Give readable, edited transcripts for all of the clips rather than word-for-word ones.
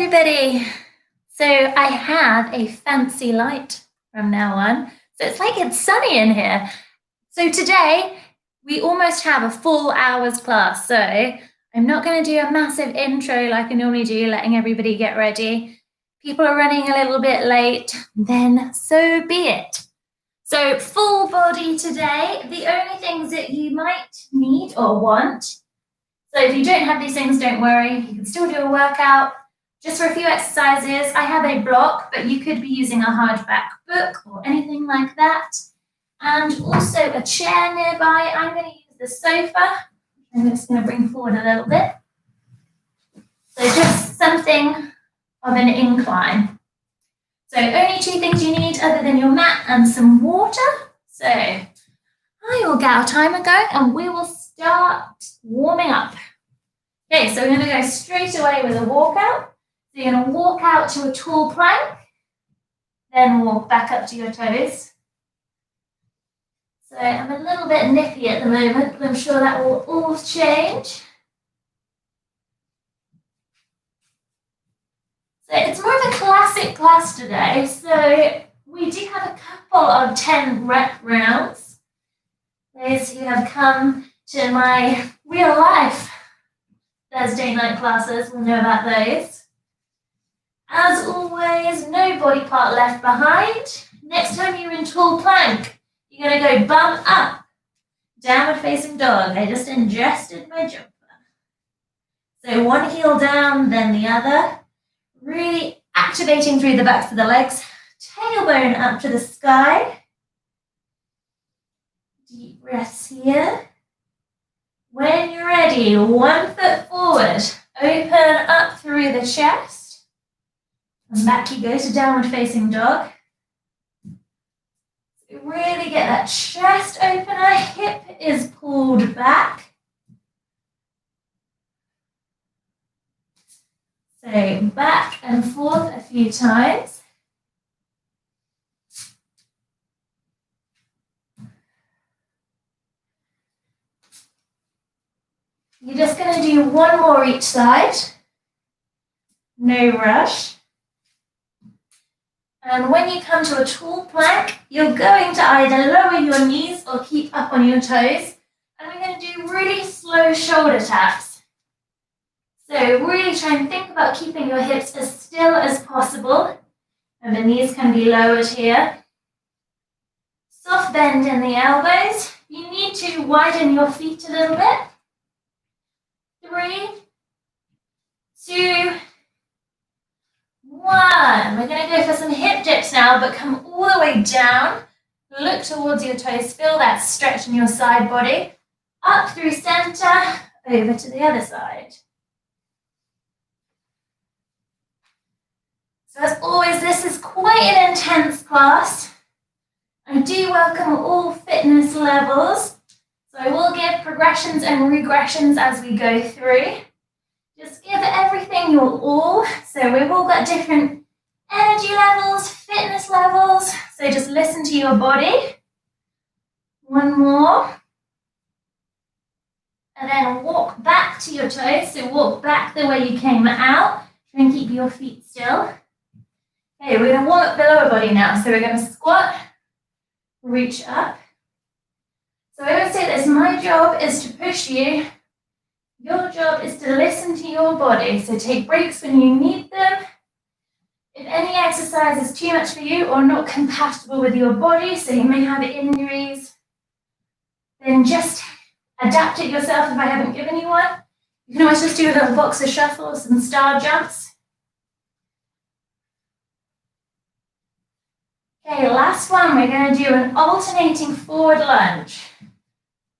everybody. So I have a fancy light from now on. So it's like it's sunny in here. So today we almost have a full hour's class. So I'm not going to do a massive intro like I normally do, letting everybody get ready. People are running a little bit late, then so be it. So full body today. The only things that you might need or want. So if you don't have these things, don't worry. You can still do a workout. Just for a few exercises, I have a block, but you could be using a hardback book or anything like that. And also a chair nearby. I'm going to use the sofa. I'm just going to bring forward a little bit. So just something of an incline. So only two things you need other than your mat and some water. So I will get our timer going and we will start warming up. Okay, so we're going to go straight away with a walkout. So you're going to walk out to a tall plank, then walk back up to your toes. So I'm a little bit nippy at the moment, but I'm sure that will all change. So it's more of a classic class today. So we do have a couple of 10 rep rounds. Those who have come to my real life Thursday night classes will know about those. As always, no body part left behind. Next time you're in tall plank, you're going to go bum up, downward facing dog. I just ingested my jumper. So one heel down, then the other. Really activating through the backs of the legs. Tailbone up to the sky. Deep breaths here. When you're ready, 1 foot forward. Open up through the chest. And back you go to downward facing dog. So really get that chest opener, hip is pulled back. So back and forth a few times. You're just going to do one more each side. No rush. And when you come to a tall plank, you're going to either lower your knees or keep up on your toes. And we're going to do really slow shoulder taps. So really try and think about keeping your hips as still as possible. And the knees can be lowered here. Soft bend in the elbows. You need to widen your feet a little bit. 3, 2, 1. We're going to go for some hip dips now, but come all the way down. Look towards your toes. Feel that stretch in your side body. Up through center, over to the other side. So as always, this is quite an intense class. I do welcome all fitness levels. So I will give progressions and regressions as we go through. Just give everything your all. So we've all got different energy levels, fitness levels. So just listen to your body. One more. And then walk back to your toes. So walk back the way you came out. Try and keep your feet still. Okay, we're going to warm up the lower body now. So we're going to squat, reach up. So I always say this, my job is to push you. Your job is to listen to your body. So take breaks when you need them. If any exercise is too much for you or not compatible with your body, so you may have injuries, then just adapt it yourself if I haven't given you one. You can always just do a little boxer shuffle, some star jumps. Okay, last one, we're going to do an alternating forward lunge.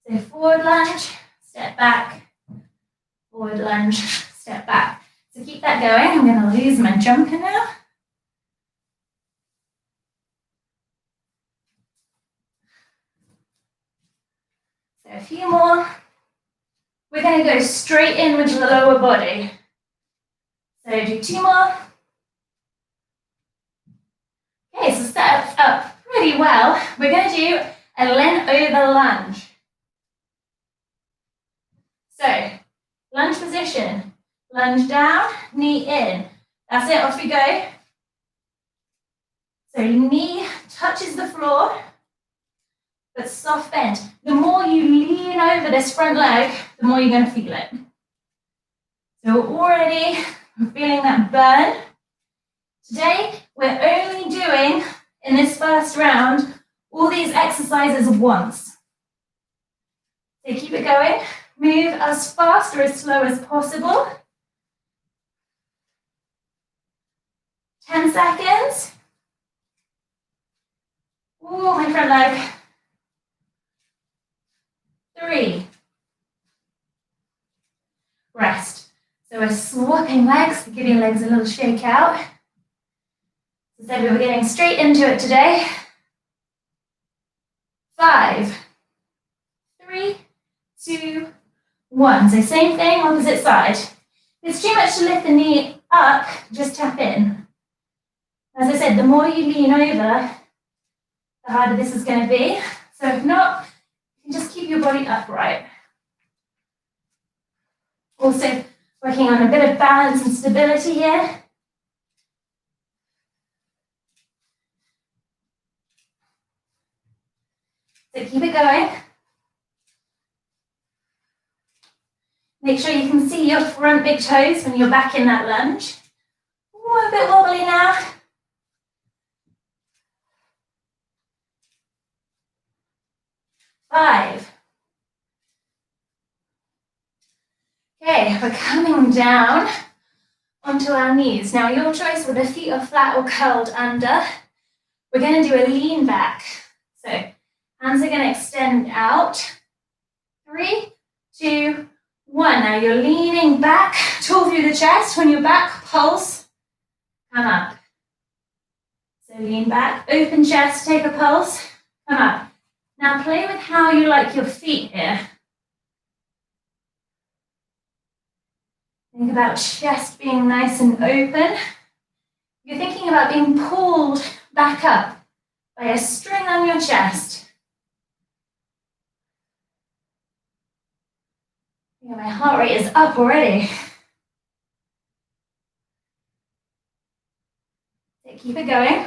So forward lunge, step back, forward lunge, step back. So keep that going. I'm going to lose my jumper now. So a few more. We're going to go straight in with the lower body. So do 2 more. Okay, so set up pretty well. We're going to do a lean over lunge. So lunge position, lunge down, knee in, That's it, off we go. So knee touches the floor, but soft bend. The more you lean over this front leg, the more you're going to feel it. So already we're feeling that burn. Today, we're only doing, in this first round, all these exercises once. So keep it going. Move as fast or as slow as possible. 10 seconds. Ooh, my front leg. 3. Rest. So we're swapping legs, give your legs a little shake out. As I said, we were getting straight into it today. 5, 3, 2, 1. So same thing, opposite side. If it's too much to lift the knee up, just tap in. As I said, the more you lean over, the harder this is going to be. So if not, you can just keep your body upright. Also, working on a bit of balance and stability here. So keep it going. Make sure you can see your front big toes when you're back in that lunge. Ooh, a bit wobbly now. 5. Okay, we're coming down onto our knees. Now, your choice whether feet are flat or curled under. We're going to do a lean back. So, hands are going to extend out. 3, 2, 1. Now, you're leaning back, tall through the chest. When you're back, pulse, come up. So, lean back, open chest, take a pulse, come up. Now, play with how you like your feet here. Think about chest being nice and open. You're thinking about being pulled back up by a string on your chest. Yeah, my heart rate is up already. So keep it going.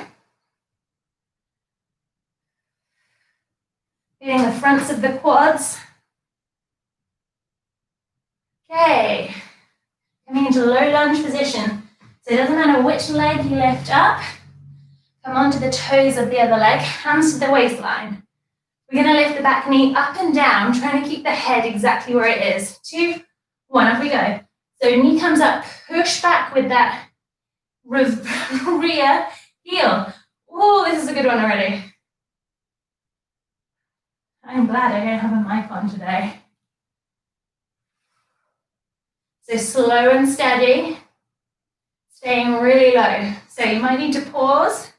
Feeling the fronts of the quads. Okay. Coming into low lunge position. So it doesn't matter which leg you lift up. Come onto the toes of the other leg, hands to the waistline. We're going to lift the back knee up and down, trying to keep the head exactly where it is. 2, 1, off we go. So knee comes up, push back with that rear heel. Oh, this is a good one already. I'm glad I don't have a mic on today. So slow and steady, staying really low. So you might need to pause,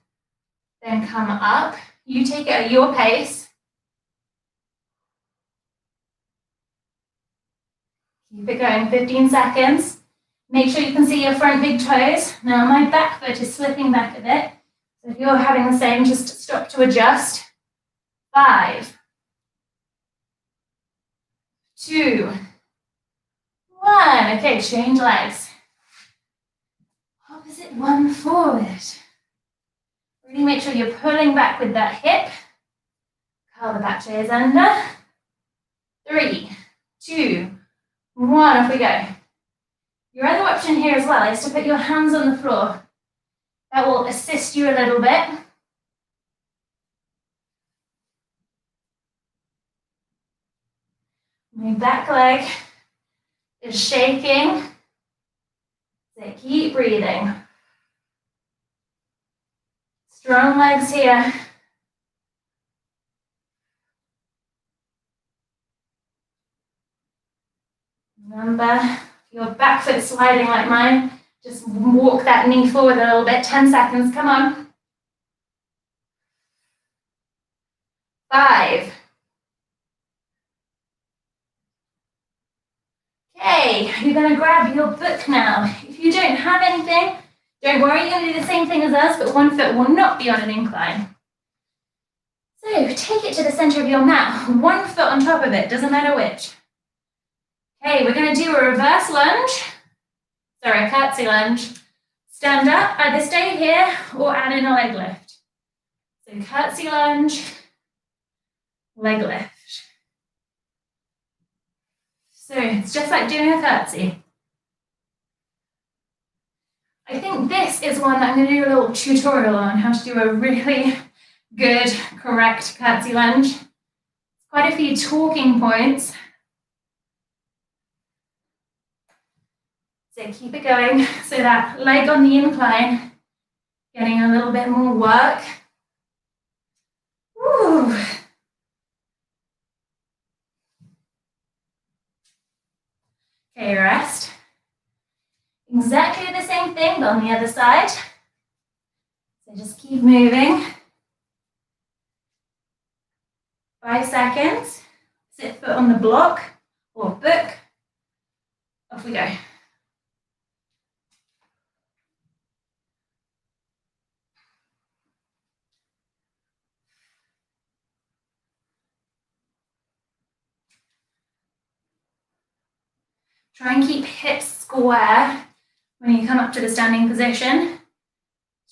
then come up. You take it at your pace. Keep it going, 15 seconds. Make sure you can see your front big toes. Now my back foot is slipping back a bit. So if you're having the same, just stop to adjust. 5, 2, 1. Okay, change legs. Opposite one forward. Really make sure you're pulling back with that hip. Curl the back toes under. 3, 2, 1. Off we go. Your other option here as well is to put your hands on the floor. That will assist you a little bit. My back leg is shaking. So keep breathing. Strong legs here. Remember, your back foot sliding like mine. Just walk that knee forward a little bit. 10 seconds, come on. 5. Okay, you're going to grab your book now. If you don't have anything, don't worry, you're going to do the same thing as us, but one foot will not be on an incline. So take it to the center of your mat, one foot on top of it, doesn't matter which. Okay, we're going to do a reverse lunge. Sorry, a curtsy lunge. Stand up, either stay here or add in a leg lift. So curtsy lunge, leg lift. So it's just like doing a curtsy. I think this is one that I'm going to do a little tutorial on how to do a really good, correct curtsy lunge. Quite a few talking points. So keep it going. So that leg on the incline, getting a little bit more work. Woo. Okay, rest. Exactly the same thing, but on the other side. So just keep moving. 5 seconds. Sit foot on the block or book. Off we go. Try and keep hips square when you come up to the standing position.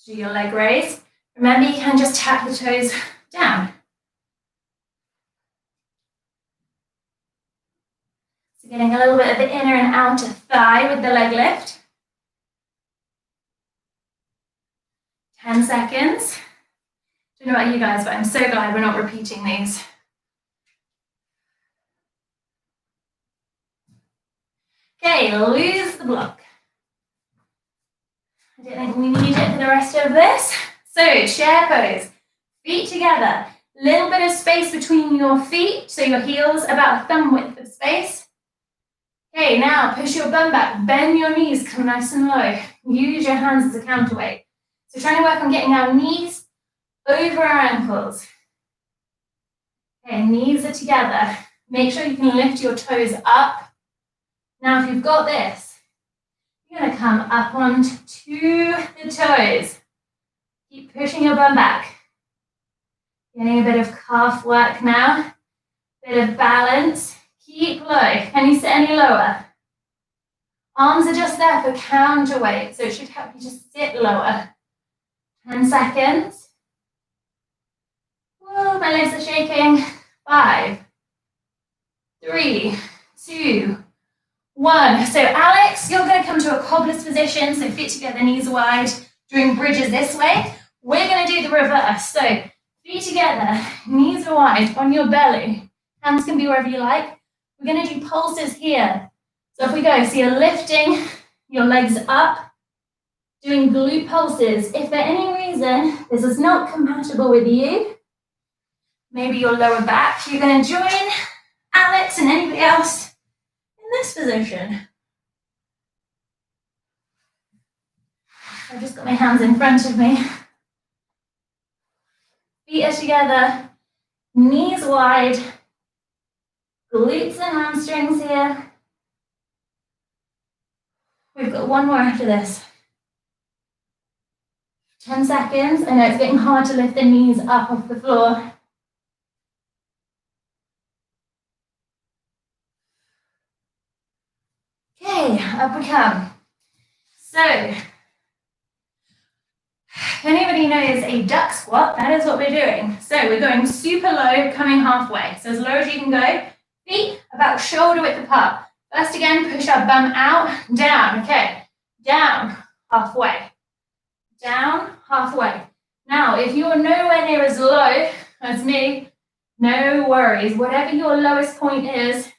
Do your leg raise. Remember, you can just tap the toes down. So getting a little bit of the inner and outer thigh with the leg lift. 10 seconds. Don't know about you guys, but I'm so glad we're not repeating these. Okay, lose the block. I don't think we need it for the rest of this. So, chair pose, feet together, little bit of space between your feet, so your heels about a thumb width of space. Okay, now push your bum back, bend your knees, come nice and low. Use your hands as a counterweight. So trying to work on getting our knees over our ankles. Okay, knees are together. Make sure you can lift your toes up. Now, if you've got this, you're going to come up onto the toes. Keep pushing your bum back. Getting a bit of calf work now. Bit of balance. Keep low. Can you sit any lower? Arms are just there for counterweight, so it should help you just sit lower. 10 seconds. Whoa, my legs are shaking. 5, 3, 2, 1. So Alex, you're going to come to a cobbler's position, so feet together, knees wide, doing bridges this way. We're going to do the reverse. So feet together, knees are wide, on your belly. Hands can be wherever you like. We're going to do pulses here. So if we go, so you're lifting your legs up, doing glute pulses. If for any reason this is not compatible with you, maybe your lower back, you're going to join Alex and anybody else in this position. I've just got my hands in front of me. Feet are together, knees wide, glutes and hamstrings here. We've got one more after this. 10 seconds. I know it's getting hard to lift the knees up off the floor. Okay, up we come. So, if anybody knows a duck squat, that is what we're doing. So we're going super low, coming halfway. So as low as you can go, feet about shoulder width apart. First again, push our bum out, down, okay. Down, halfway. Down, halfway. Now, if you're nowhere near as low as me, no worries. Whatever your lowest point is,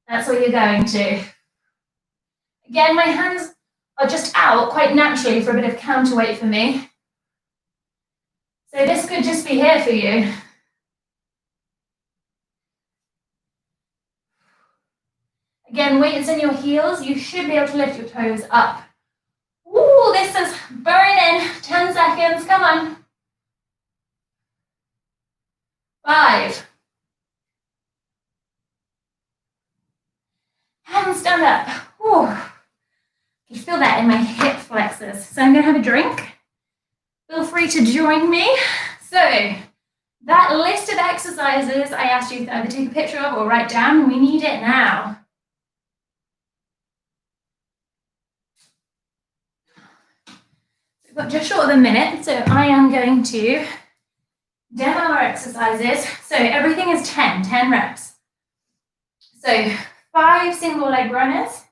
that's what you're going to. Again, my hands are just out quite naturally for a bit of counterweight for me. So this could just be here for you. Again, weights in your heels. You should be able to lift your toes up. Ooh, this is burning. 10 seconds. Come on. 5. Hands stand up. Ooh. You feel that in my hip flexors. So I'm going to have a drink. Feel free to join me. So that list of exercises I asked you to either take a picture of or write down, we need it now. got just short of a minute, so I am going to demo our exercises. So everything is 10 reps. So 5 single leg runners.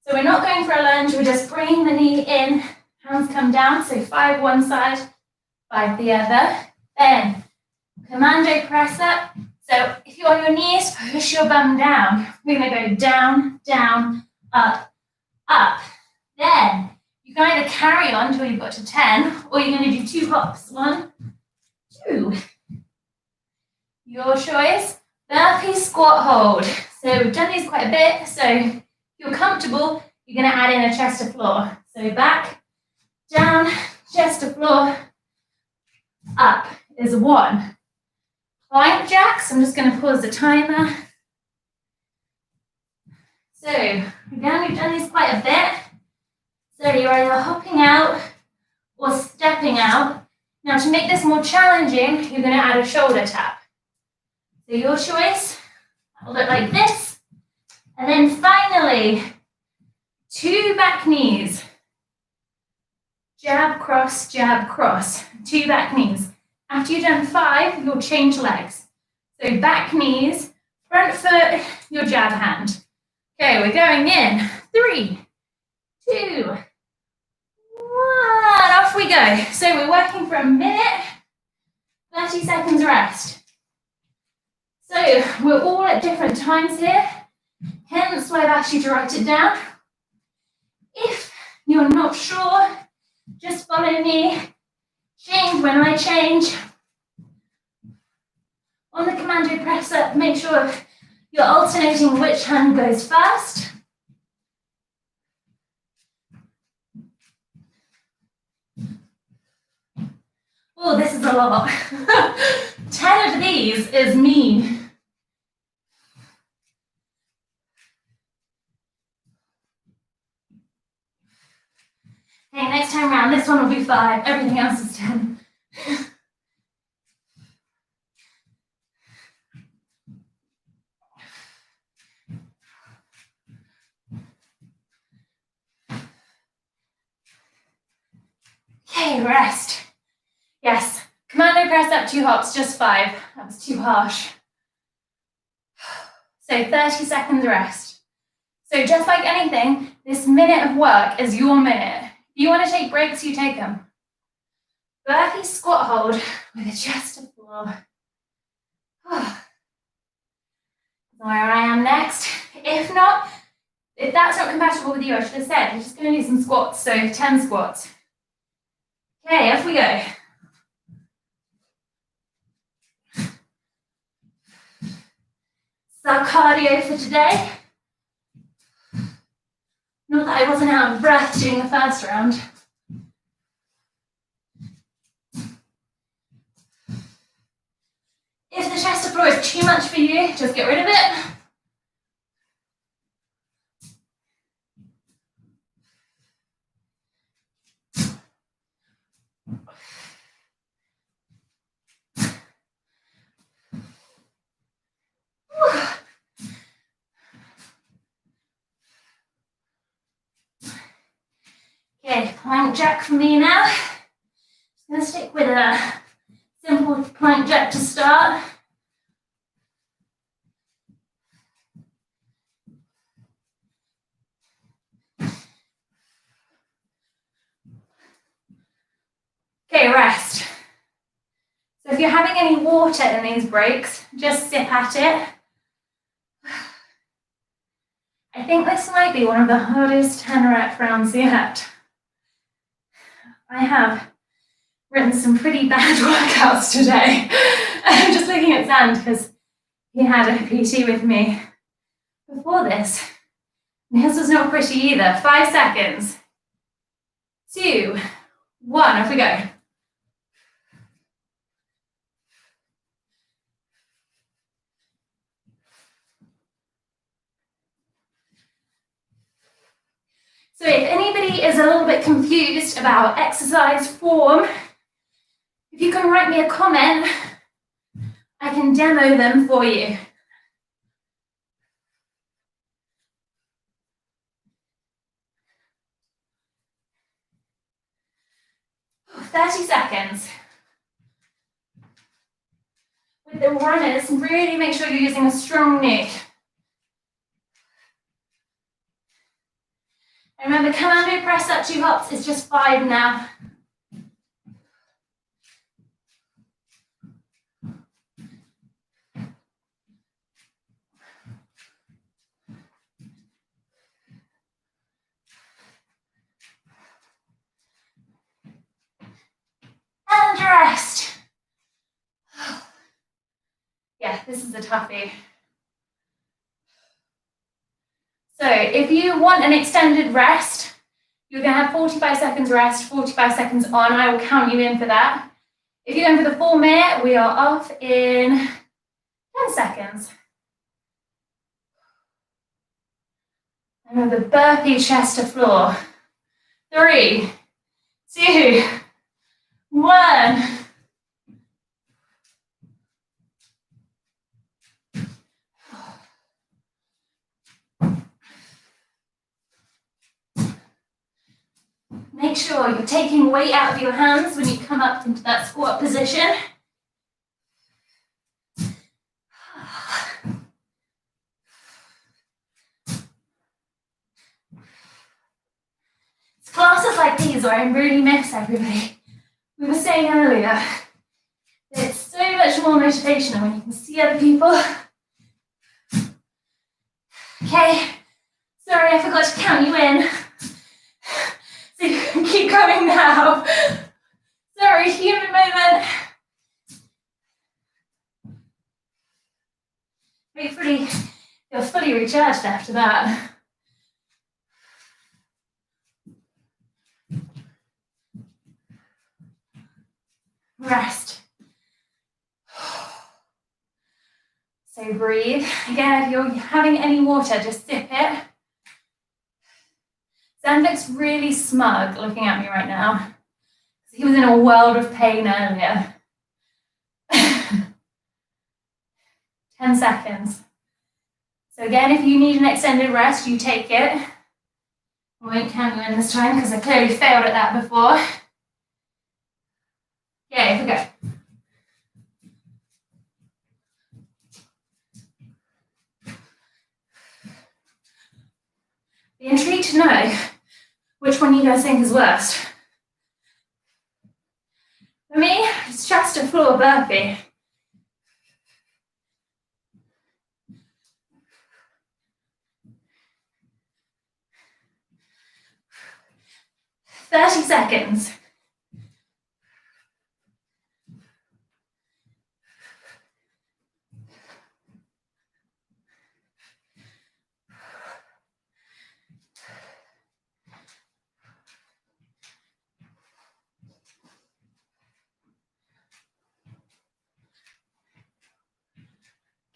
So we're not going for a lunge, we're just bringing the knee in, hands come down. So 5 one side, 5 the other. Then commando press up. So if you're on your knees, push your bum down. We're going to go down, down, up, up. Then you can either carry on until you've got to 10, or you're going to do 2 hops. 1, 2. Your choice. Burpee squat hold. So we've done these quite a bit. So if you're comfortable, you're going to add in a chest to floor. So back, down, chest to floor, up is 1. Plank jacks. I'm just going to pause the timer. So again, we've done these quite a bit. So you're either hopping out or stepping out. Now to make this more challenging, you're going to add a shoulder tap. So your choice, it'll look like this. And then finally, 2 back knees. Jab, cross, 2 back knees. After you've done 5, you'll change legs. So back knees, front foot, your jab hand. Okay, we're going in. 3, 2, 1. Off we go. So we're working for a minute, 30 seconds rest. So we're all at different times here. Hence why I've asked you to write it down. If you're not sure, just follow me. Change when I change. On the commando press up, make sure you're alternating which hand goes first. Oh, this is a lot. 10 of these is me. Okay, next time around, this one will be 5. Everything else is 10. Okay, rest. Yes, commando press up 2 hops, just 5. That was too harsh. So 30 seconds rest. So just like anything, this minute of work is your minute. If you want to take breaks, you take them. Burpee squat hold with a chest to floor. Where I am next. If not, if that's not compatible with you, I should have said, we're just going to do some squats, so 10 squats. Okay, off we go. It's our cardio for today. Not that I wasn't out of breath doing the first round. If the chest to floor is too much for you, just get rid of it. Okay, plank jack for me now. Just going to stick with a simple plank jack to start. Okay, rest. So if you're having any water in these breaks, just sip at it. I think this might be one of the hardest 10 rep rounds yet. I have written some pretty bad workouts today. I'm just looking at Zand because he had a PT with me before this. His was not pretty either. 5 seconds. 2, 1, off we go. So if anybody is a little bit confused about exercise form, if you can write me a comment, I can demo them for you. 30 seconds. With the runners, really make sure you're using a strong knee. And remember, commando press up 2 hops is just 5 now. And rest. Yeah, this is a toughie. So if you want an extended rest, you're going to have 45 seconds rest, 45 seconds on. I will count you in for that. If you're going for the full minute, we are off in 10 seconds. And the burpee chest to floor. 3, 2, 1. Make sure you're taking weight out of your hands when you come up into that squat position. It's classes like these where I really miss everybody. We were saying earlier, it's so much more motivational when you can see other people. Okay, sorry I forgot to count you in. So you can keep going now. Sorry, human moment. Hopefully you're fully recharged after that. Rest. So breathe. Again, if you're having any water, just sip it. Zen looks really smug looking at me right now. He was in a world of pain earlier. 10 seconds. So again, if you need an extended rest, you take it. I won't count you in this time because I clearly failed at that before. Okay, here we go. Be intrigued to know which one you guys think is worst. For me, it's chest to floor burpee. "30 seconds.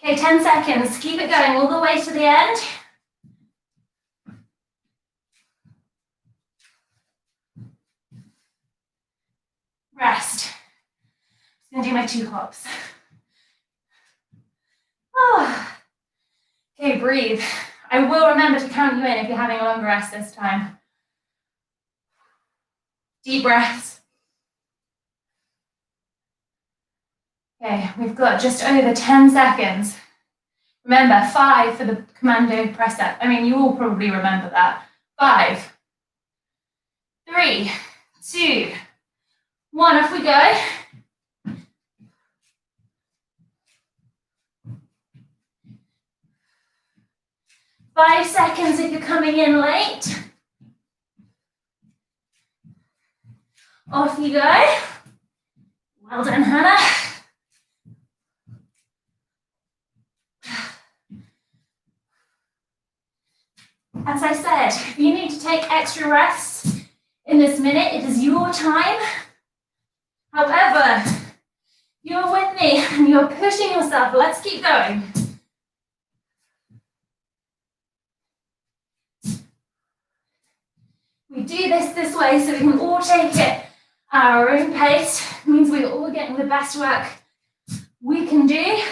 Okay, 10 seconds. Keep it going all the way to the end. Rest. I'm going to do my 2 hops. Oh. Okay, breathe. I will remember to count you in if you're having a longer rest this time. Deep breaths. Okay, we've got just over 10 seconds. Remember, 5 for the commando press up. I mean, you all probably remember that. 5, 3, 2, 1, off we go. Five seconds if you're coming in late. Off you go. Well done, Hannah. As I said, if you need to take extra rests in this minute, it is your time. However, you're with me and you're pushing yourself. Let's keep going. We do this way so we can all take it at our own pace. It means we're all getting the best work we can do.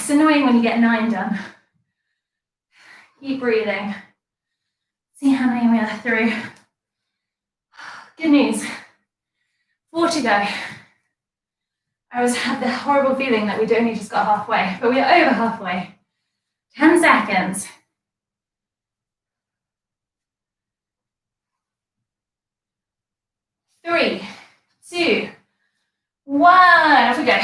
It's annoying when you get 9 done. Keep breathing. See how many we are through. Good news. 4 to go. I had the horrible feeling that we'd only just got halfway, but we are over halfway. 10 seconds. 3, 2, 1. Off we go.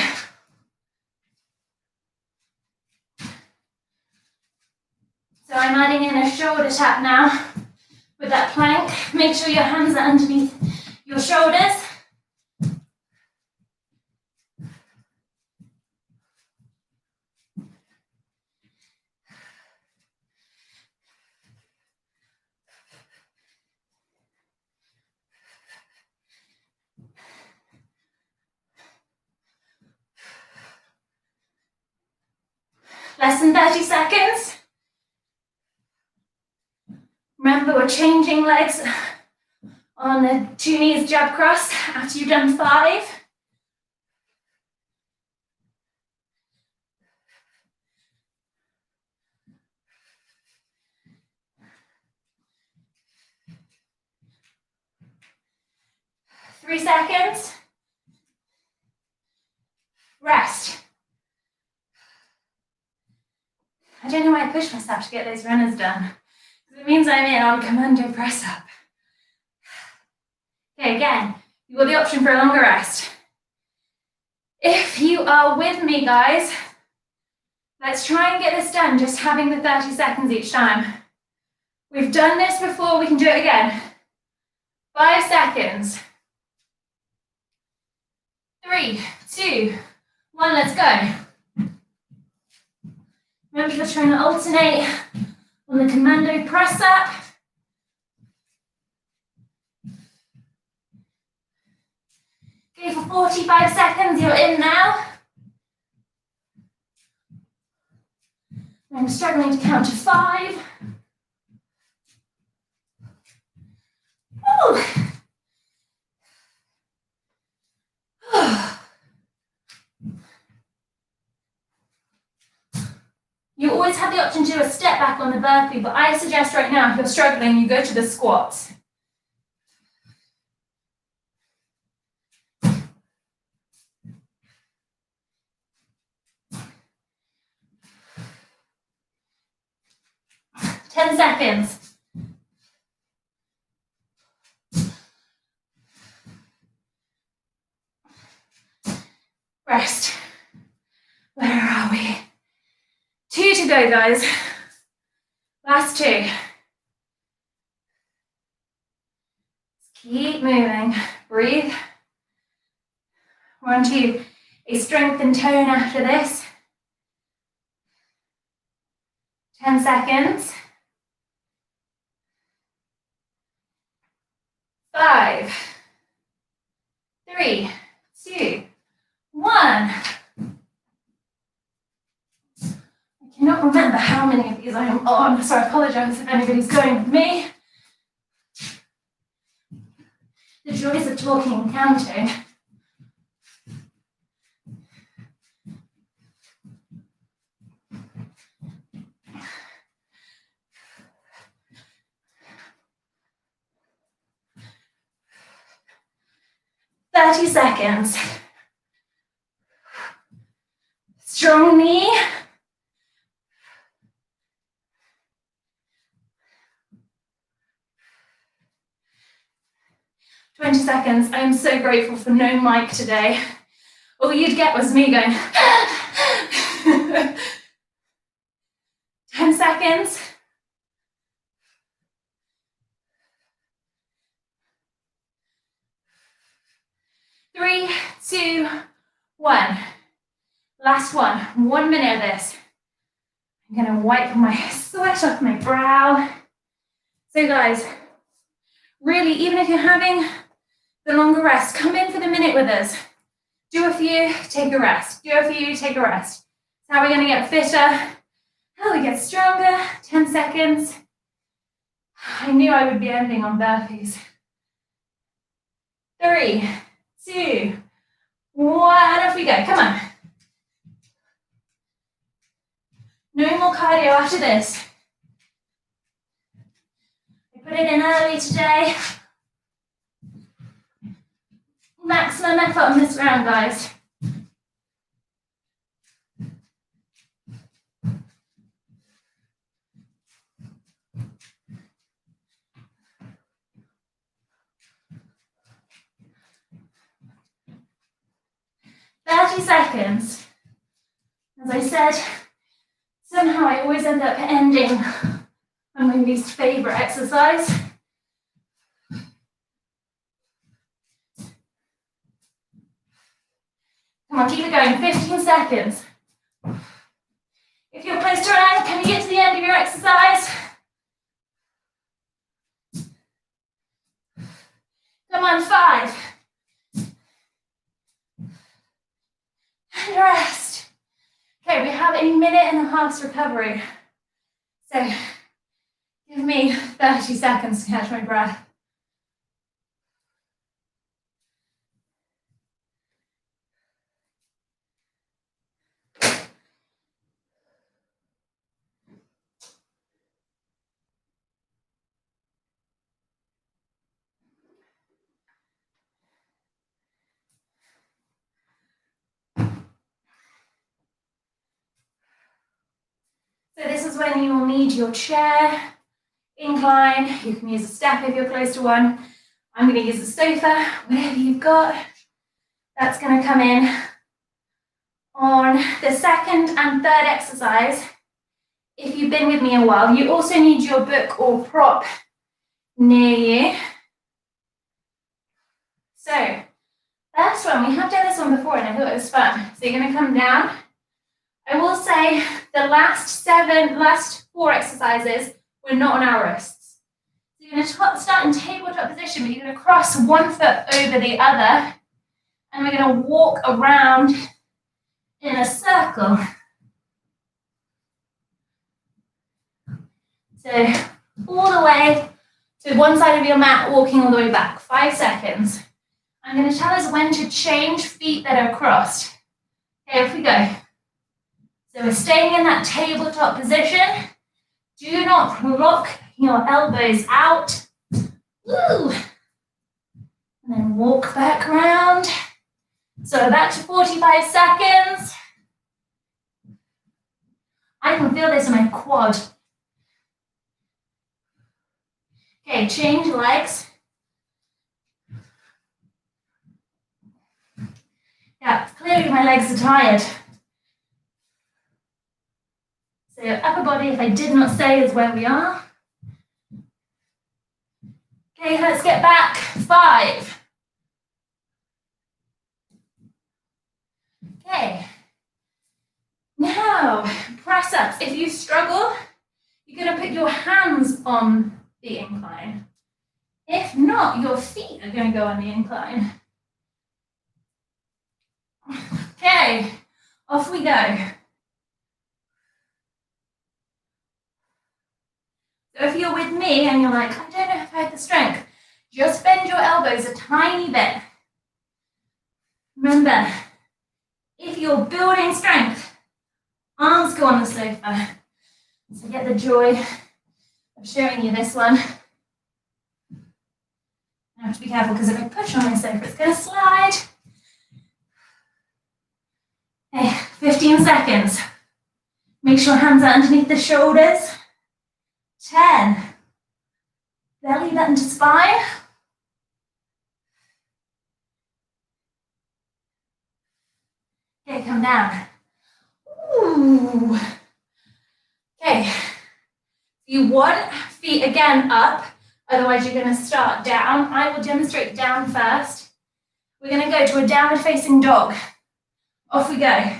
So I'm adding in a shoulder tap now with that plank. Make sure your hands are underneath your shoulders. Less than 30 seconds. Remember, we're changing legs on the 2 knees jab cross after you've done 5. Three seconds. Rest. I don't know why I pushed myself to get those runners done. It means I'm in on Commando press up. Okay, again, you've got the option for a longer rest. If you are with me, guys, let's try and get this done, just having the 30 seconds each time. We've done this before, we can do it again. 5 seconds. 3, 2, 1, let's go. Remember, we're trying to alternate on the Commando press up. Okay, for 45 seconds, you're in now. I'm struggling to count to 5. Ooh. You always have the option to do a step back on the burpee, but I suggest right now, if you're struggling, you go to the squats. Ten seconds. Rest. Where are we? 2 to go, guys. Last 2. Keep moving. Breathe. We're on to a strength and tone after this. 10 seconds. 5, 3, 2, 1. I cannot remember how many of these I am on, so I apologise if anybody's going with me. The joys of talking and counting. "30 seconds. Strong knee. "20 seconds. I am so grateful for no mic today. All you'd get was me going. 10 seconds. 3, 2, 1. Last one. 1 minute of this. I'm going to wipe my sweat off my brow. So guys, really, even if you're having the longer rest, come in for the minute with us. Do a few, take a rest. Do a few, take a rest. That's how we're going to get fitter. How we get stronger. 10 seconds. I knew I would be ending on burpees. 3, 2, 1. Off we go. Come on. No more cardio after this. I put it in early today. Maximum effort on this round, guys. Seconds. As I said, somehow I always end up ending on my least favorite exercise. Come on, keep it going, 15 seconds. If you're close to an end, can you get to the end of your exercise? Come on, 5. And rest. Okay, we have a minute and a half's recovery. So give me 30 seconds to catch my breath. So this is when you will need your chair, incline. You can use a step if you're close to one. I'm going to use the sofa, whatever you've got. That's going to come in on the second and third exercise. If you've been with me a while, you also need your book or prop near you. So, first one, we have done this one before and I thought it was fun. So you're going to come down. I will say the last 4 exercises were not on our wrists. So you're going to start in tabletop position, but you're going to cross one foot over the other, and we're going to walk around in a circle. So all the way to one side of your mat, walking all the way back. 5 seconds. I'm going to tell us when to change feet that are crossed. Okay, off we go. So we're staying in that tabletop position. Do not rock your elbows out. Woo! And then walk back around. So back to 45 seconds. I can feel this in my quad. Okay, change legs. Yeah, clearly my legs are tired. So your upper body, if I did not say, is where we are. Okay, let's get back. 5. Okay. Now, press ups. If you struggle, you're going to put your hands on the incline. If not, your feet are going to go on the incline. Okay, off we go. So if you're with me and you're like, I don't know if I have the strength, just bend your elbows a tiny bit. Remember, if you're building strength, arms go on the sofa. So get the joy of showing you this one. I have to be careful because if I push on my sofa, it's going to slide. Okay, 15 seconds. Make sure hands are underneath the shoulders. 10. Belly button to spine. Okay, come down. Ooh. Okay. You want feet again up, otherwise you're going to start down. I will demonstrate down first. We're going to go to a downward facing dog. Off we go.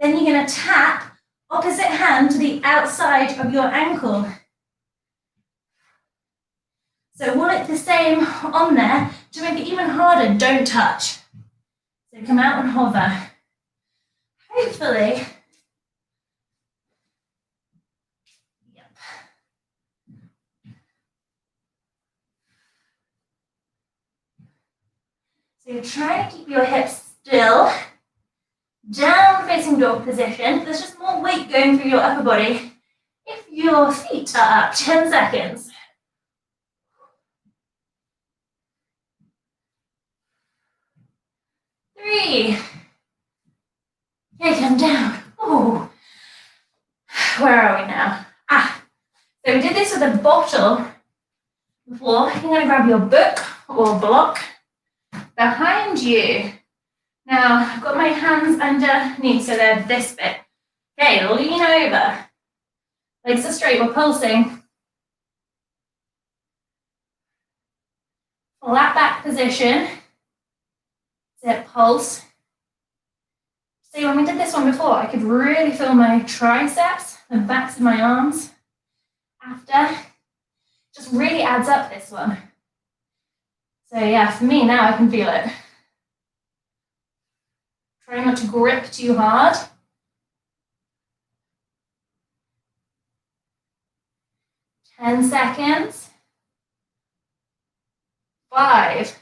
Then you're going to tap opposite hand to the outside of your ankle. So we'll it the same on there. To make it even harder, don't touch. So come out and hover. Hopefully, yep. So you're trying to keep your hips still. Down facing dog position. There's just more weight going through your upper body. If your feet are up, 10 seconds. 3. Okay, come down. Oh, where are we now? So we did this with a bottle before. You're going to grab your book or block behind you. Now, I've got my hands underneath, so they're this bit. Okay, lean over. Legs are straight, we're pulsing. Flat back position. Sit, pulse. See, when we did this one before, I could really feel my triceps and backs of my arms. After, just really adds up this one. So yeah, for me now I can feel it. Try not to grip too hard. 10 seconds. 5.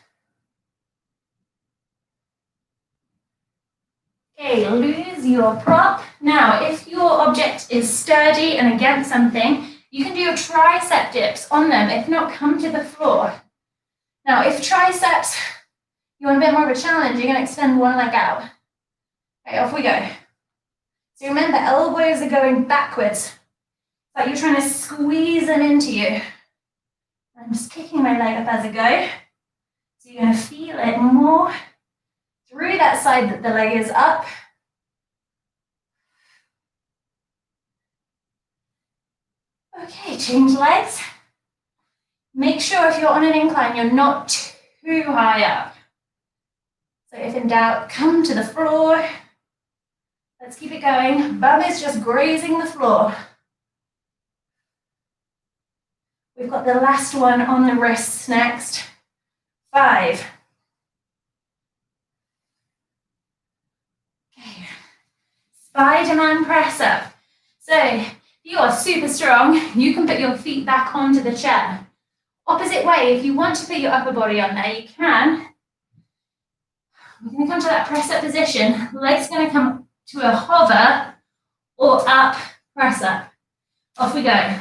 Okay, lose your prop. Now, if your object is sturdy and against something, you can do your tricep dips on them. If not, come to the floor. Now, if triceps, you want a bit more of a challenge, you're going to extend one leg out. Okay, off we go. So remember, elbows are going backwards. It's like you're trying to squeeze them into you. I'm just kicking my leg up as I go. So you're going to feel it more through that side that the leg is up. Okay, change legs. Make sure if you're on an incline, you're not too high up. So if in doubt, come to the floor. Let's keep it going. Bum is just grazing the floor. We've got the last one on the wrists next. 5. Okay. Spider-Man press up. So if you are super strong, you can put your feet back onto the chair. Opposite way, if you want to put your upper body on there, you can. We're going to come to that press up position. Legs going to come to a hover or up, press up. Off we go.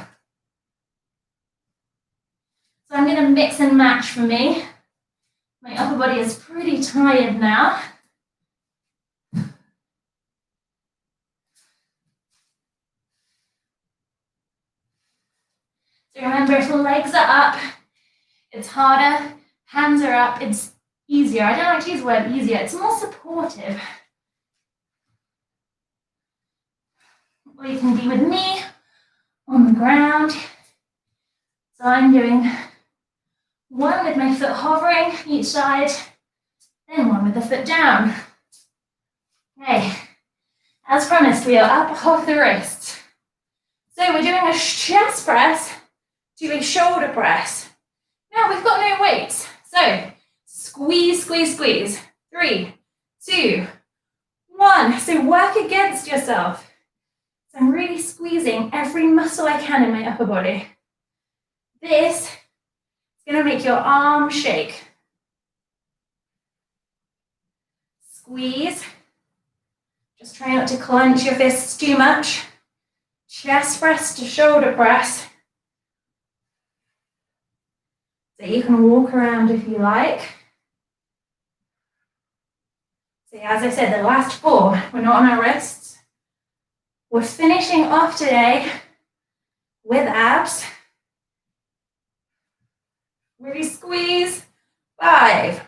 So I'm going to mix and match for me. My upper body is pretty tired now. So remember, if the legs are up, it's harder. Hands are up, it's easier. I don't like to use the word easier, it's more supportive. Or you can be with me on the ground. So I'm doing one with my foot hovering each side, then one with the foot down. Okay, as promised, we are up off the wrists. So we're doing a chest press to a shoulder press. Now we've got no weights. So squeeze, squeeze, squeeze. 3, 2, 1. So work against yourself. So I'm really squeezing every muscle I can in my upper body. This is going to make your arm shake. Squeeze. Just try not to clench your fists too much. Chest press to shoulder press. So you can walk around if you like. So as I said, the last 4, we're not on our wrists. We're finishing off today with abs. Really squeeze. 5.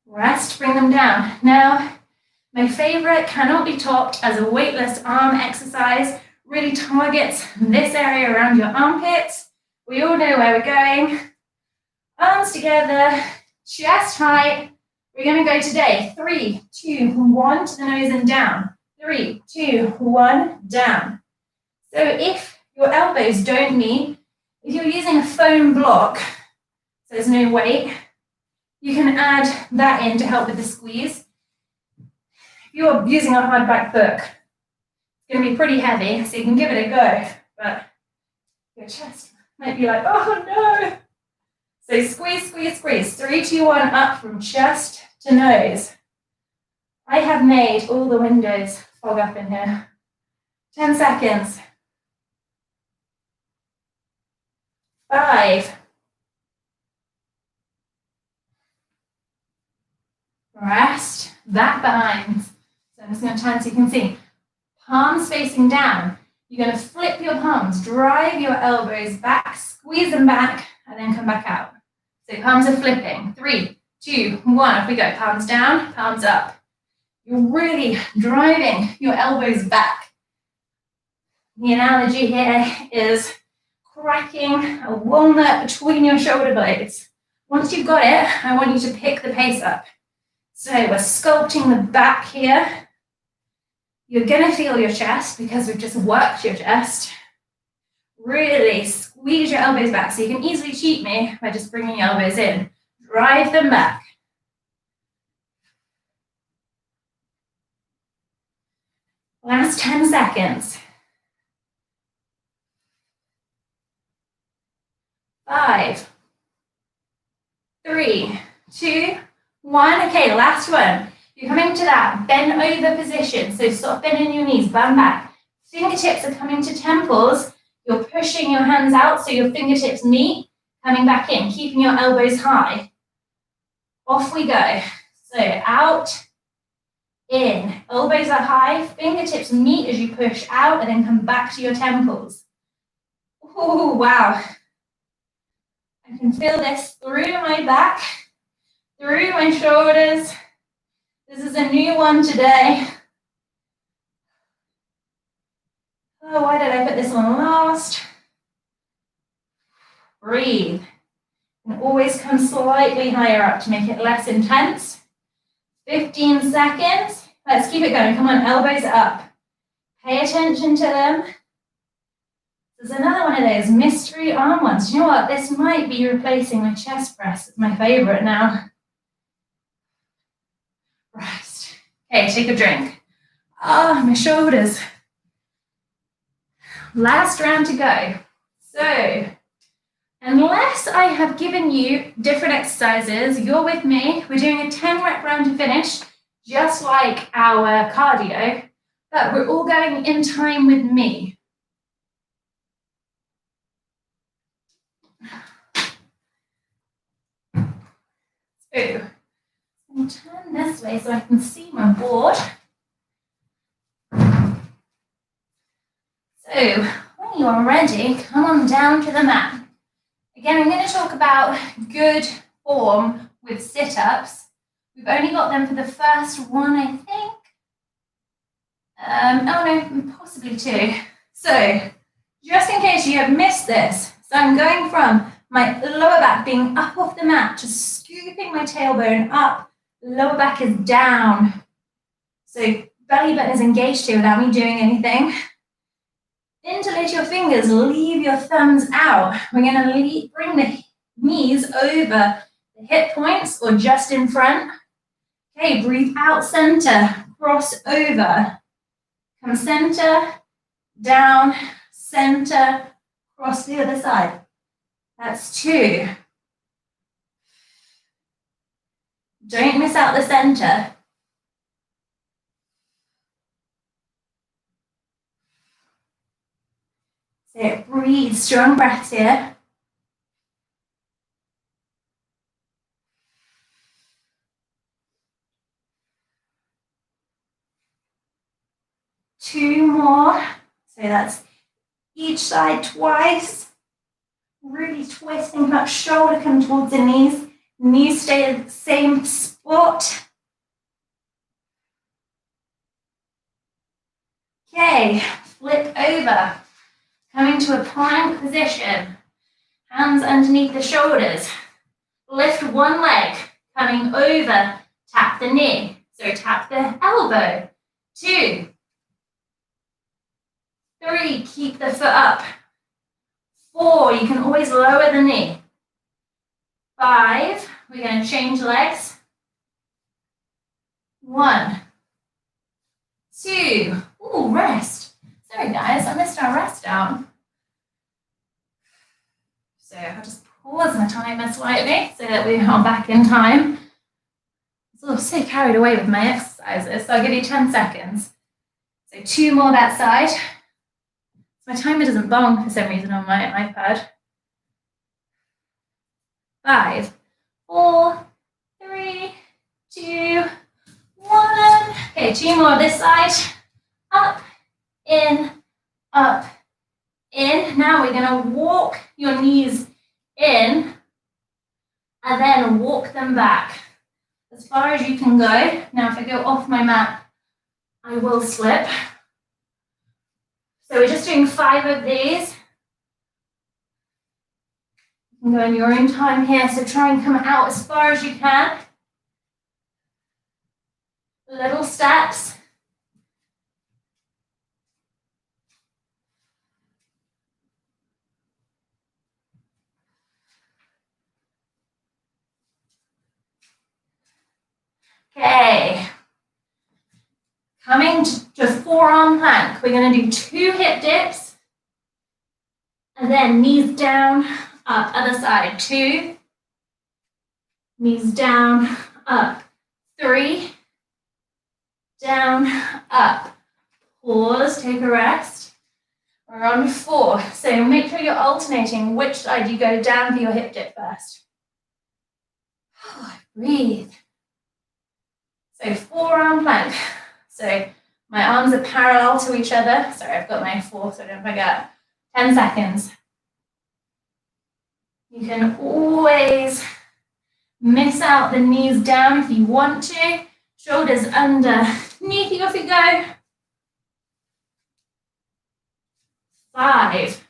Rest, bring them down. Now, my favorite cannot be topped as a weightless arm exercise. Really targets this area around your armpits. We all know where we're going. Arms together, chest height. We're going to go today. 3, 2, 1 to the nose and down. 3, 2, 1, down. So if your elbows don't meet, if you're using a foam block, so there's no weight, you can add that in to help with the squeeze. If you're using a hardback book, it's going to be pretty heavy, so you can give it a go, but your chest might be like, oh no. So squeeze, squeeze, squeeze. 3, 2, 1, up from chest to nose. I have made all the windows fog up in here. 10 seconds. 5. Rest, back behind. So I'm just going to turn so you can see. Palms facing down. You're going to flip your palms, drive your elbows back, squeeze them back, and then come back out. So palms are flipping. 3, 2, 1. Off we go. Palms down, palms up. You're really driving your elbows back. The analogy here is cracking a walnut between your shoulder blades. Once you've got it, I want you to pick the pace up. So we're sculpting the back here. You're going to feel your chest because we've just worked your chest. Really squeeze your elbows back. So you can easily cheat me by just bringing your elbows in. Drive them back. Last 10 seconds. 5, 3, 2, 1. Okay, last one. You're coming to that bend over position. So stop bending your knees, bend back. Fingertips are coming to temples. You're pushing your hands out so your fingertips meet, coming back in, keeping your elbows high. Off we go. So out, in. Elbows are high, fingertips meet as you push out and then come back to your temples. Oh, wow. I can feel this through my back, through my shoulders. This is a new one today. Oh, why did I put this one last? Breathe. And always come slightly higher up to make it less intense. 15 seconds. Let's keep it going. Come on, elbows up. Pay attention to them. There's another one of those mystery arm ones. You know what? This might be replacing my chest press. It's my favorite now. Rest. Okay, take a drink. Ah, my shoulders. Last round to go. So, unless I have given you different exercises, you're with me. We're doing a 10 rep round to finish, just like our cardio, but we're all going in time with me. So, I'm going to turn this way so I can see my board. So, when you are ready, come on down to the mat. Again, I'm going to talk about good form with sit-ups. We've only got them for the first one, I think. Oh no, possibly 2. So, just in case you have missed this, so I'm going from my lower back being up off the mat to scooping my tailbone up, lower back is down. So belly button is engaged here without me doing anything. Interlace your fingers, leave your thumbs out. We're going to bring the knees over the hip points or just in front. Okay, breathe out, center, cross over. Come center, down, center, cross the other side. That's 2. Don't miss out the center. So breathe, strong breaths here. Two more. So that's each side twice. Really twisting up, shoulder come towards the knees. Knees stay at the same spot. Okay, flip over. Coming to a plank position. Hands underneath the shoulders. Lift one leg. Coming over, tap the knee. So tap the elbow. 2, 3, keep the foot up. 4, you can always lower the knee. 5, we're going to change legs. 1, 2, ooh, rest. Sorry guys, I missed our rest out. So I'll just pause my timer slightly so that we are back in time. I'm so carried away with my exercises, so I'll give you 10 seconds. So 2 more that side. My timer doesn't bong for some reason on my iPad. 5, 4, 3, 2, 1. Okay, 2 more this side. Up, in, up, in. Now we're going to walk your knees in and then walk them back as far as you can go. Now if I go off my mat, I will slip. So we're just doing 5 of these. You can go in your own time here, so try and come out as far as you can. Little steps. Okay. Coming to forearm plank, we're going to do 2 hip dips. And then knees down, up, other side. 2. Knees down, up. 3. Down, up. Pause, take a rest. We're on 4. So make sure you're alternating which side you go down for your hip dip first. Breathe. So forearm plank. So my arms are parallel to each other. Sorry, I've got my 4 so I don't forget. 10 seconds. You can always miss out the knees down if you want to. Shoulders underneath you if you go. 5,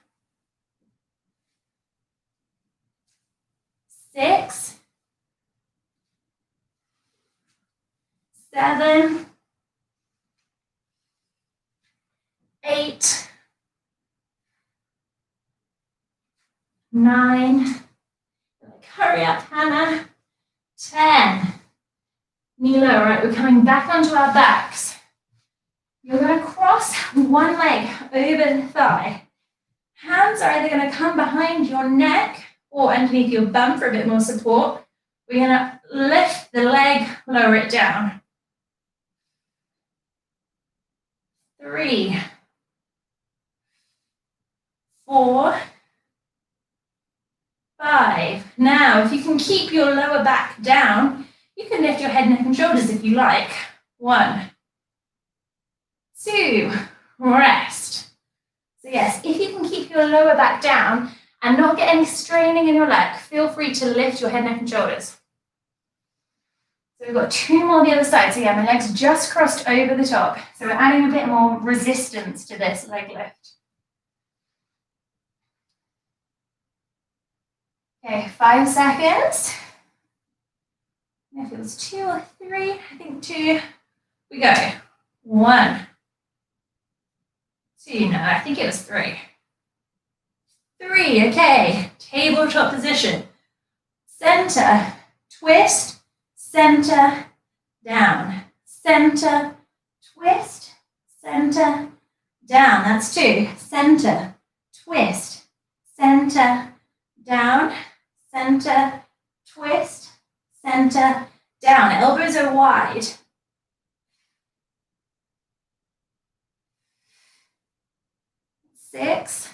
6, 7, 8, 9, hurry up, Hannah, 10. Knee lower, right, we're coming back onto our backs. You're going to cross one leg over the thigh. Hands are either going to come behind your neck or underneath your bum for a bit more support. We're going to lift the leg, lower it down. 3, 4, 5. Now, if you can keep your lower back down, you can lift your head, neck, and shoulders if you like. 1, 2, rest. So yes, if you can keep your lower back down and not get any straining in your leg, feel free to lift your head, neck, and shoulders. So we've got 2 more the other side. So yeah, my legs just crossed over the top. So we're adding a bit more resistance to this leg lift. Okay, 5 seconds. If it was 2 or 3, I think 2. We go. 1, 2, no, I think it was 3. 3, okay. Tabletop position. Center, twist, center, down. Center, twist, center, down. That's 2. Center, twist, center, down. Center, twist, center, down. Elbows are wide. 6.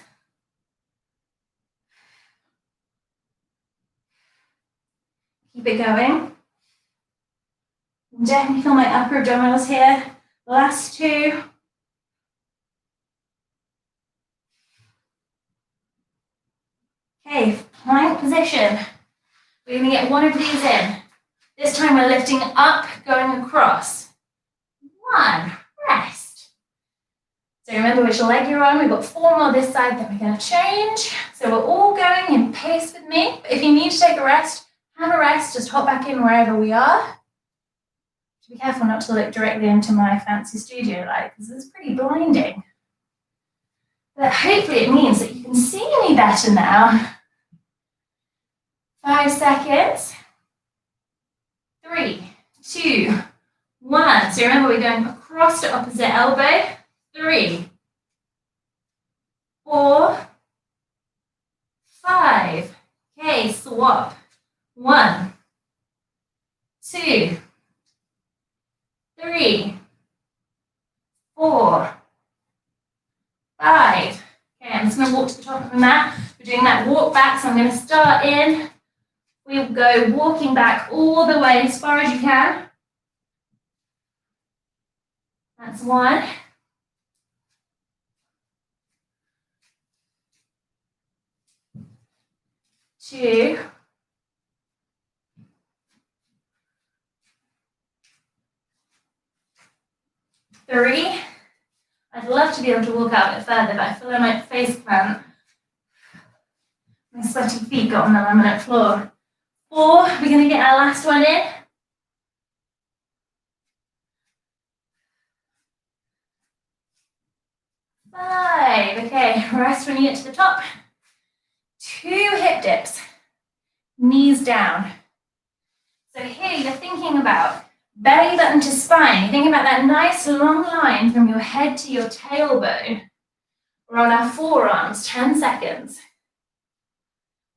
Keep it going. Definitely feel my upper abdominals here. Last 2. Okay, plank position. We're going to get one of these in. This time we're lifting up, going across. 1, rest. So remember which leg you're on. We've got 4 more this side, then we're going to change. So we're all going in pace with me. But if you need to take a rest, have a rest. Just hop back in wherever we are. Be careful not to look directly into my fancy studio light, because it's pretty blinding. But hopefully it means that you can see me better now. 5 seconds. 3, 2, 1. So remember, we're going across to opposite elbow. 3, 4, 5, Okay, swap. 1, 2, 3, 4, 5. Okay, I'm just going to walk to the top of the mat. We're doing that walk back, so I'm going to start in. We'll go walking back all the way as far as you can. That's 1. 2. 3. I'd love to be able to walk out a bit further, but I feel I might face plant. My sweaty feet got on the laminate floor. 4. We're going to get our last one in. 5. Okay, rest when you get to the top. 2 hip dips. Knees down. So here you're thinking about belly button to spine. You think about that nice long line from your head to your tailbone. We're on our forearms, 10 seconds.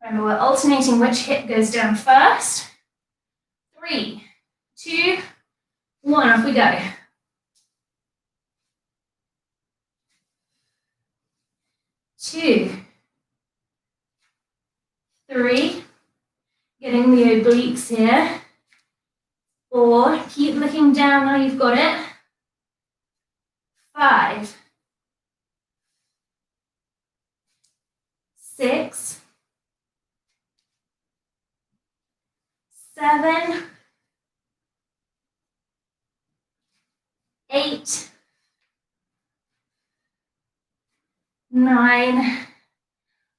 Remember, we're alternating which hip goes down first. 3, 2, 1, off we go. 2, 3, getting the obliques here. 4, keep looking down now you've got it. 5, 6, 7, 8, 9.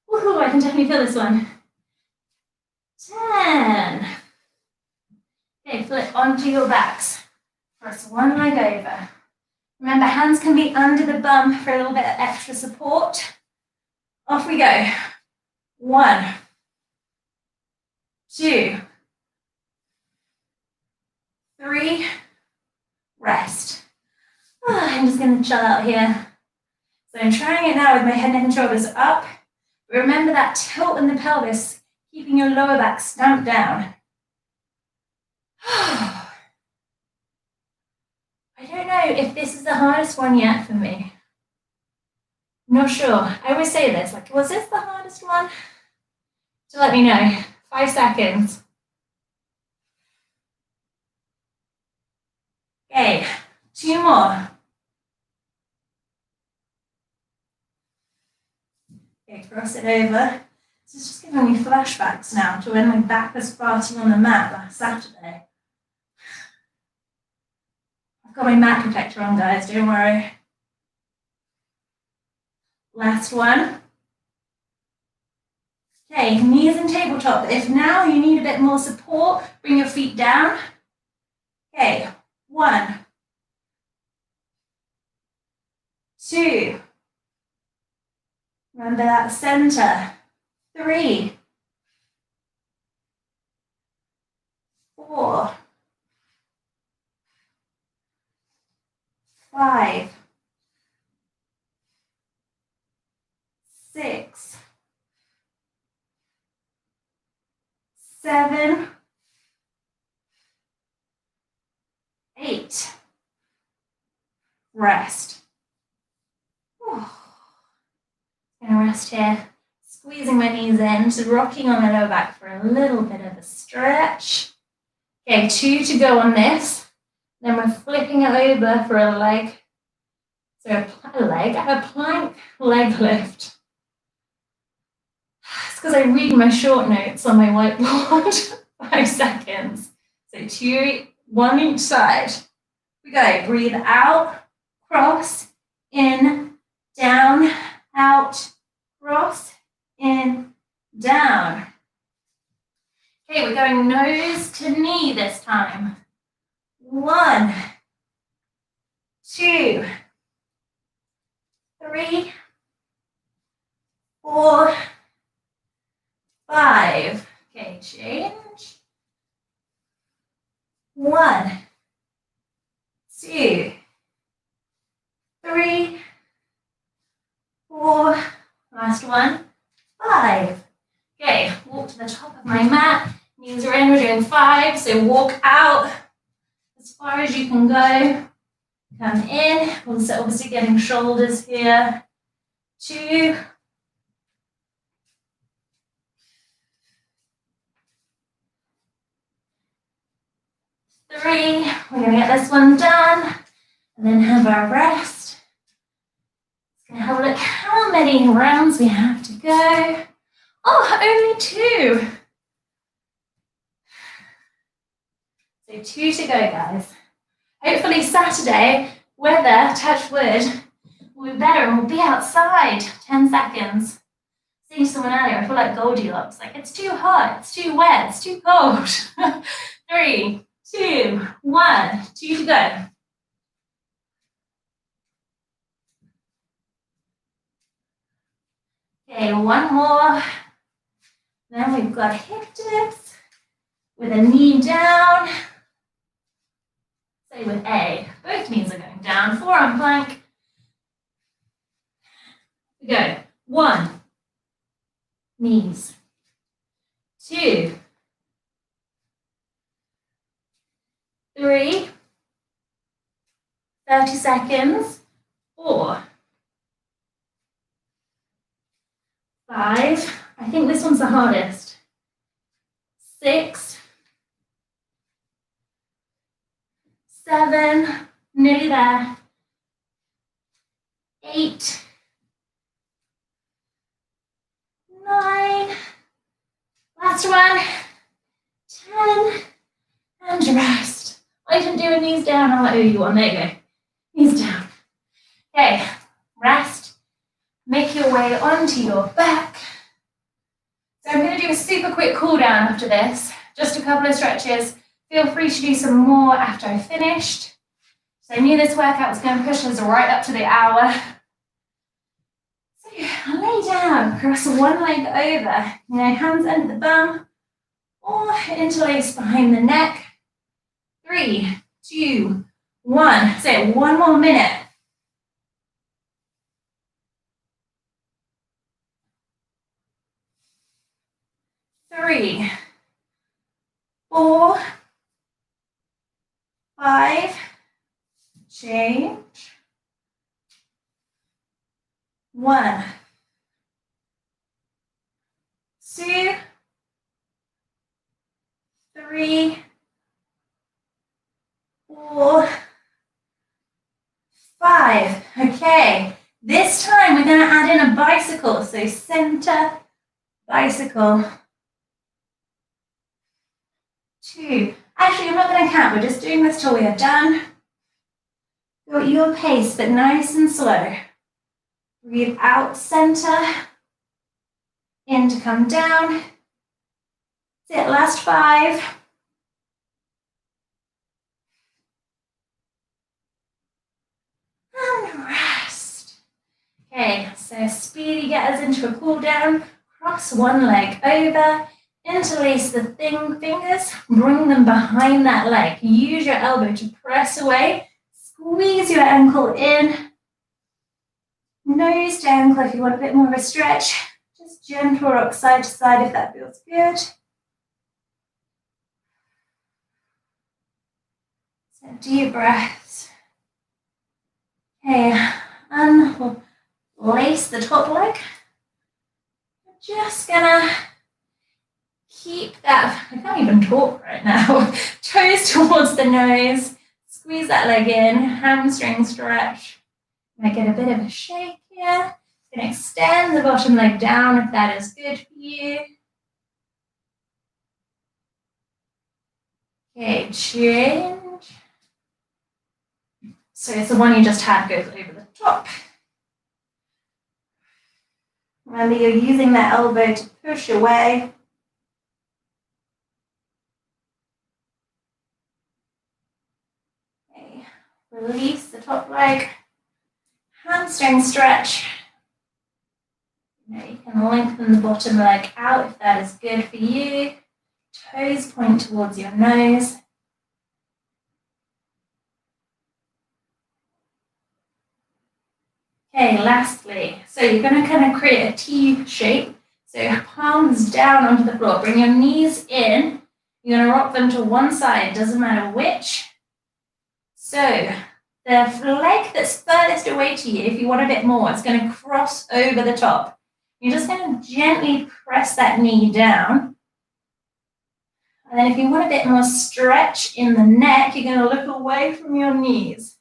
Woohoo, I can definitely feel this one. 10. Okay, flip onto your backs. Press one leg over. Remember, hands can be under the bum for a little bit of extra support. Off we go. 1, 2, 3, rest. I'm just going to chill out here. So I'm trying it now with my head, neck, and shoulders up. But remember that tilt in the pelvis, keeping your lower back stamped down. I don't know if this is the hardest one yet for me. I'm not sure. I always say this, like, was this the hardest one? So let me know. 5 seconds. Okay, 2 more. Okay, cross it over. This is just giving me flashbacks now to when my back was farting on the mat last Saturday. I've got my mat protector on, guys, don't worry. Last one. Okay, knees and tabletop. If now you need a bit more support, bring your feet down. Okay, 1, 2. Remember that center. 3, 4, 5, 6, 7, 8. Rest. Gonna rest here. Squeezing my knees in, so rocking on my lower back for a little bit of a stretch. Okay, 2 to go on this. Then we're flipping it over for a leg. So a plank leg lift. It's because I read my short notes on my whiteboard. 5 seconds. So 2, 1 each side. We go. Breathe out, cross, in, down, out, cross, in, down. Okay, we're going nose to knee this time. 1, 2, 3, 4, 5. Okay, change. 1, 2, 3, 4. Last one. 5. Okay, walk to the the top of my mat. Knees are in, we're doing 5. So walk out as far as you can go. Come in, also obviously getting shoulders here. 2. 3. We're going to get this one done and then have our rest. Just going to have a look how many rounds we have to go. Oh, only 2. So 2 to go, guys. Hopefully Saturday, weather, touch wood, will be better and we'll be outside. 10 seconds. Seeing someone earlier, I feel like Goldilocks. Like, it's too hot, it's too wet, it's too cold. 3, 2, 1. 2 to go. Okay, 1 more. Then we've got hip dips with a knee down. Say with A. Both knees are going down. Forearm plank. We go. 1. Knees. 2. 3. 30 seconds. 4. 5. I think this one's the hardest. 6. 7. Nearly there. 8. 9. Last one. 10. And rest. I didn't do a knees down. I'll owe you one. There you go. Knees down. Okay. Rest. Make your way onto your back. So I'm going to do a super quick cool down after this. Just a couple of stretches. Feel free to do some more after I finished. So I knew this workout was going to push us right up to the hour. So lay down, cross one leg over, hands under the bum, or interlace behind the neck. 3, 2, 1. So 1 more minute. 3, 4, 5, change. 1, 2, 3, 4, 5. Okay, this time we're going to add in a bicycle. So center, bicycle. 2. Actually, I'm not going to count. We're just doing this till we are done. Go at your pace, but nice and slow. Breathe out, center. In to come down. That's it, last 5. And rest. Okay, so speedy get us into a cool down. Cross one leg over. Interlace the fingers. Bring them behind that leg. Use your elbow to press away. Squeeze your ankle in. Nose to ankle if you want a bit more of a stretch. Just gentle rock side to side if that feels good. So deep breaths. Okay, and lace the top leg. We're just gonna keep that, I can't even talk right now. Toes towards the nose. Squeeze that leg in, hamstring stretch. Might get a bit of a shake here. You can extend the bottom leg down if that is good for you. Okay, change. So it's the one you just had goes over the top. Remember, you're using that elbow to push away. Okay, release the top leg. Hamstring stretch. You can lengthen the bottom leg out if that is good for you. Toes point towards your nose. Okay, lastly, so you're going to kind of create a T shape. So So palms down onto the floor. Bring your knees in. You're going to rock them to one side, doesn't matter which. So the leg that's furthest away to you, if you want a bit more, it's going to cross over the top. You're just going to gently press that knee down. And then if you want a bit more stretch in the neck, you're going to look away from your knees.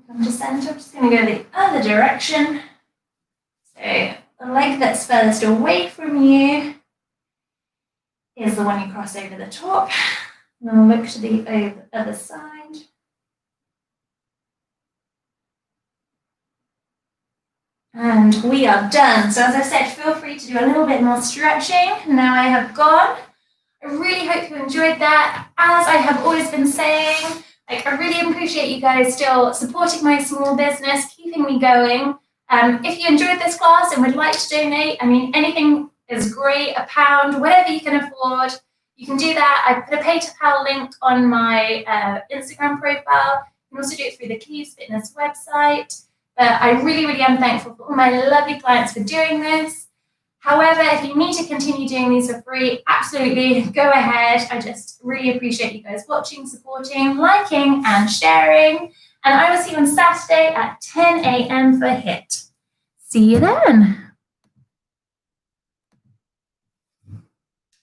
Come to center, I'm just going to go the other direction. So the leg that's furthest away from you is the one you cross over the top. And we'll look to the other side. And we are done. So as I said, feel free to do a little bit more stretching. Now I have gone. I really hope you enjoyed that. As I have always been saying, I really appreciate you guys still supporting my small business, keeping me going. If you enjoyed this class and would like to donate, anything is great, £1, whatever you can afford, you can do that. I put a PayPal link on my Instagram profile. You can also do it through the Keys Fitness website. But I really, really am thankful for all my lovely clients for doing this. However, if you need to continue doing these for free, absolutely go ahead. I just really appreciate you guys watching, supporting, liking, and sharing. And I will see you on Saturday at 10 a.m. for HIIT. See you then.